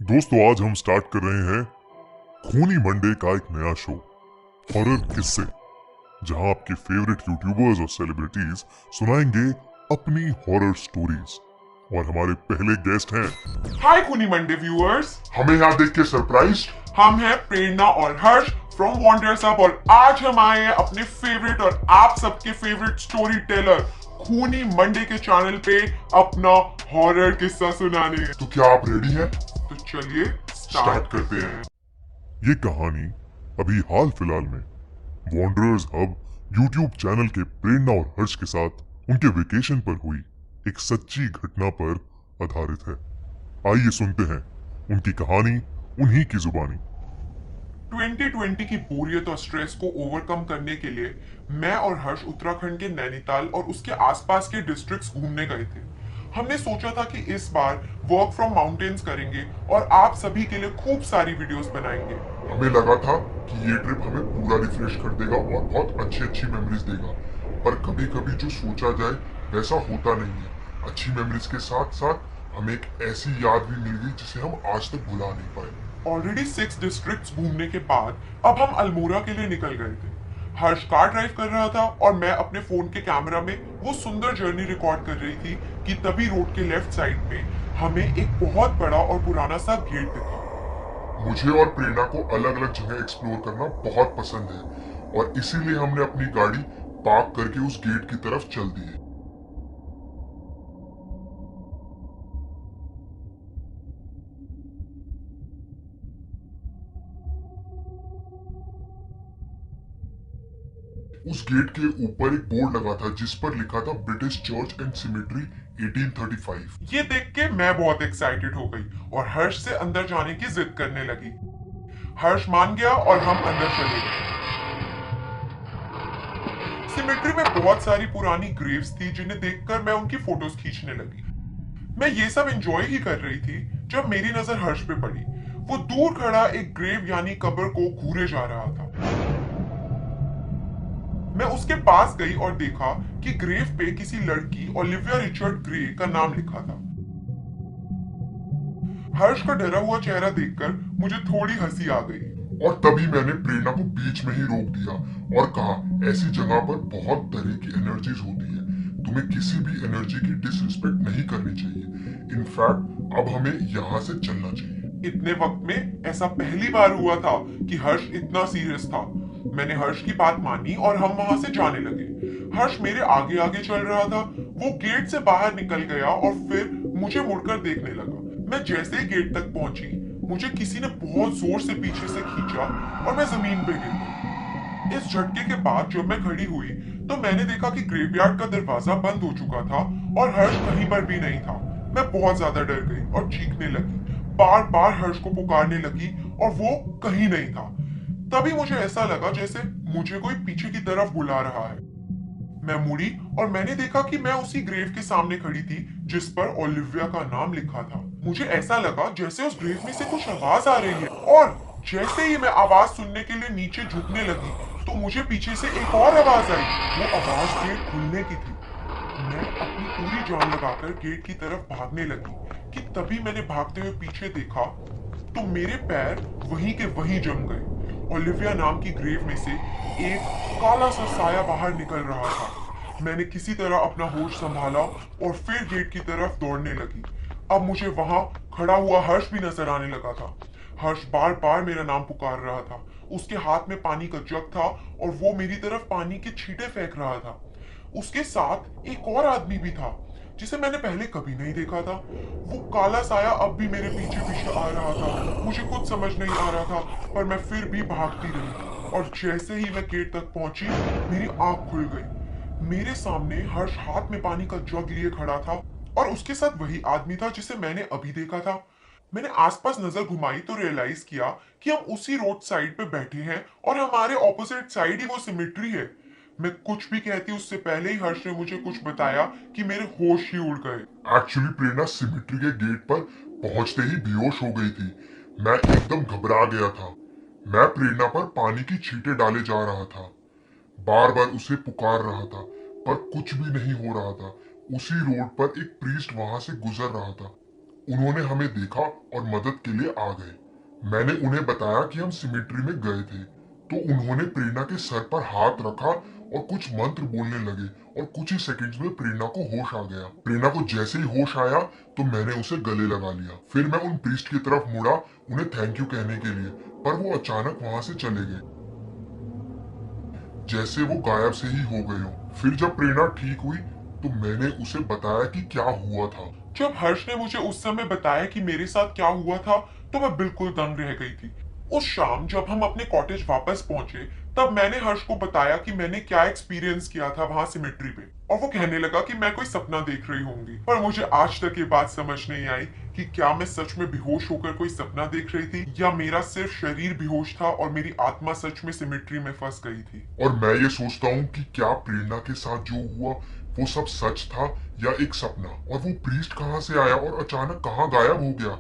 दोस्तों आज हम स्टार्ट कर रहे हैं खूनी मंडे का एक नया शो हॉरर किस्से, जहां आपके फेवरेट यूट्यूबर्स और सेलिब्रिटीज सुनाएंगे अपनी हॉरर स्टोरीज। और हमारे पहले गेस्ट हैं। हाय खूनी मंडे व्यूअर्स, हमें यहाँ देख के सरप्राइज। हम हैं प्रेरणा और हर्ष फ्रॉम वॉन्डर्स अप और आज हम आए हैं अपने फेवरेट और आप सबके फेवरेट स्टोरी टेलर खूनी मंडे के चैनल पे अपना हॉरर किस्सा सुनाने। तो क्या आप रेडी हैं? तो चलिए स्टार्ट करते हैं। ये कहानी अभी हाल फिलहाल में वॉन्डरर्स हब यूट्यूब चैनल के प्रेरणा और हर्ष के साथ उनके वेकेशन पर हुई एक सच्ची घटना पर आधारित है। आइए सुनते हैं उनकी कहानी उन्हीं की जुबानी। 2020 की बोरियत और स्ट्रेस को ओवरकम करने के लिए मैं और हर्ष उत्तराखंड के नैनीताल और उसके आसपास के डिस्ट्रिक्ट्स घूमने गए थे। हमने सोचा था कि इस बार वर्क फ्रॉम माउंटेन्स करेंगे और आप सभी के लिए खूब सारी वीडियोस बनाएंगे। हमें लगा था कि ये ट्रिप हमें पूरा रिफ्रेश कर देगा और बहुत अच्छी अच्छी मेमोरीज देगा, पर कभी कभी जो सोचा जाए वैसा होता नहीं है। अच्छी मेमोरीज के साथ साथ हमें एक ऐसी याद भी मिल गई जिसे हम आज तक भुला नहीं पाए। ऑलरेडी 6 डिस्ट्रिक्ट्स घूमने के बाद अब हम अल्मोड़ा के लिए निकल गए थे। हर्ष कार ड्राइव कर रहा था और मैं अपने फोन के कैमरा में वो सुंदर जर्नी रिकॉर्ड कर रही थी कि तभी रोड के लेफ्ट साइड में हमें एक बहुत बड़ा और पुराना सा गेट दिखा। मुझे और प्रेरणा को अलग अलग जगह एक्सप्लोर करना बहुत पसंद है और इसीलिए हमने अपनी गाड़ी पार्क करके उस गेट की तरफ चल दी। उस गेट के ऊपर एक बोर्ड लगा था जिस पर लिखा था ब्रिटिश चर्च एंड सिमेट्री 1835। ये देख के मैं बहुत एक्साइटेड हो गई और हर्ष से अंदर जाने की जिद करने लगी। हर्ष मान गया और हम अंदर चले गए। सिमेट्री में बहुत सारी पुरानी ग्रेव्स थी जिन्हें देखकर मैं उनकी फोटोज खींचने लगी। मैं ये सब एंजॉय ही कर रही थी जब मेरी नजर हर्ष पे पड़ी। वो दूर खड़ा एक ग्रेव यानी कब्र को घूरे जा रहा था। मैं उसके पास गई और देखा कि ग्रेव पे किसी लड़की ओलिविया रिचर्ड ग्रे का नाम लिखा था। हर्ष का डरा हुआ चेहरा देखकर मुझे थोड़ी हंसी आ गई। और तभी मैंने प्रेरणा को बीच में ही रोक दिया और कहा, ऐसी जगह पर बहुत तरह की एनर्जीज होती है, तुम्हें किसी भी एनर्जी की डिसरिस्पेक्ट नहीं करनी चाहिए। इनफैक्ट अब हमें यहाँ से चलना चाहिए। इतने वक्त में ऐसा पहली बार हुआ था कि हर्ष इतना सीरियस था। मैंने हर्ष की बात मानी और हम वहां से जाने लगे। हर्ष मेरे आगे आगे चल रहा था। वो गेट से बाहर निकल गया और फिर मुझे मुड़कर देखने लगा। मैं जैसे ही गेट तक पहुंची, मुझे किसी ने बहुत जोर से पीछे से खींचा और मैं जमीन पे गिर गई। इस झटके के बाद जब मैं खड़ी हुई तो मैंने देखा कि ग्रेवयार्ड का दरवाजा बंद हो चुका था और हर्ष कहीं पर भी नहीं था। मैं बहुत ज्यादा डर गई और चीखने लगी। बार बार हर्ष को पुकारने लगी और वो कहीं नहीं था। तभी मुझे ऐसा लगा जैसे मुझे कोई पीछे की तरफ बुला रहा है। मैं मुड़ी और मैंने देखा कि मैं उसी ग्रेव के सामने खड़ी थी जिस पर ओलिविया का नाम लिखा था। मुझे ऐसा लगा जैसे उस ग्रेव में से कुछ आवाज आ रही है और जैसे ही मैं आवाज सुनने के लिए नीचे झुकने लगी तो मुझे पीछे से एक और आवाज आई। वो आवाज गेट खुलने की थी। मैं अपनी पूरी जान लगाकर गेट की तरफ भागने लगी कि तभी मैंने भागते हुए पीछे देखा तो मेरे पैर वहीं के वहीं जम गए। ओलिविया नाम की ग्रेव में से एक काला सा साया बाहर निकल रहा था। मैंने किसी तरह अपना होश संभाला और फिर गेट की तरफ दौड़ने लगी। अब मुझे वहां खड़ा हुआ हर्ष भी नजर आने लगा था। हर्ष बार बार मेरा नाम पुकार रहा था। उसके हाथ में पानी का जग था और वो मेरी तरफ पानी के छींटे फेंक रहा था। उसके साथ एक और आदमी भी था जिसे मैंने पहले कभी नहीं देखा था। वो काला साया अब भी मेरे पीछे पीछे आ रहा था। मुझे कुछ समझ नहीं आ रहा था पर मैं फिर भी भागती रही और जैसे ही मैं गेट तक पहुंची मेरी आंख खुल गई। मेरे सामने हर्ष हाथ में पानी का जग लिए खड़ा था और उसके साथ वही आदमी था जिसे मैंने अभी देखा था। मैंने आसपास नजर घुमाई तो रियलाइज किया कि हम उसी रोड साइड पे बैठे हैं और हमारे ऑपोजिट साइड ही वो सिमेट्री है। मैं कुछ भी कहती उससे पहले ही हर्ष ने मुझे कुछ बताया कि मेरे होश ही उड़ गए। एक्चुअली प्रेरणा सिमेट्री के गेट पर पहुंचते ही बेहोश हो गई थी। मैं एकदम घबरा गया था। मैं प्रेरणा पर पानी की छींटे डाले जा रहा था, बार बार उसे पुकार रहा था, पर कुछ भी नहीं हो रहा था। उसी रोड पर एक प्रीस्ट वहां से गुजर रहा था। उन्होंने हमें देखा और मदद के लिए आ गए। मैंने उन्हें बताया कि हम सिमेट्री में गए थे, तो उन्होंने प्रेरणा के सर पर हाथ रखा और कुछ मंत्र बोलने लगे और कुछ ही सेकंड्स में प्रेरणा को होश आ गया। प्रेरणा को जैसे ही होश आया तो मैंने उसे गले लगा लिया। फिर मैं उन प्रीस्ट की तरफ मुड़ा उन्हें थैंक यू कहने के लिए, पर वो अचानक वहां से चले गए, जैसे वो गायब से ही हो गए हो। फिर जब प्रेरणा ठीक हुई तो मैंने उसे बताया कि क्या हुआ था। जब हर्ष ने मुझे उस समय बताया कि मेरे साथ क्या हुआ था, तो मैं बिल्कुल दंग रह गई थी। उस शाम जब हम अपने कॉटेज वापस पहुंचे, तब मैंने हर्ष को बताया कि मैंने क्या एक्सपीरियंस किया था वहां सिमेट्री पे, और वो कहने लगा कि मैं कोई सपना देख रही होंगी। पर मुझे आज तक ये बात समझ नहीं आई कि क्या मैं सच में बेहोश होकर कोई सपना देख रही थी, या मेरा सिर्फ शरीर बेहोश था और मेरी आत्मा सच में सिमेट्री में फंस गई थी। और मैं ये सोचता हूँ कि क्या प्रेरणा के साथ जो हुआ वो सब सच था या एक सपना, और वो प्रीस्ट कहाँ से आया और अचानक कहाँ गायब हो गया।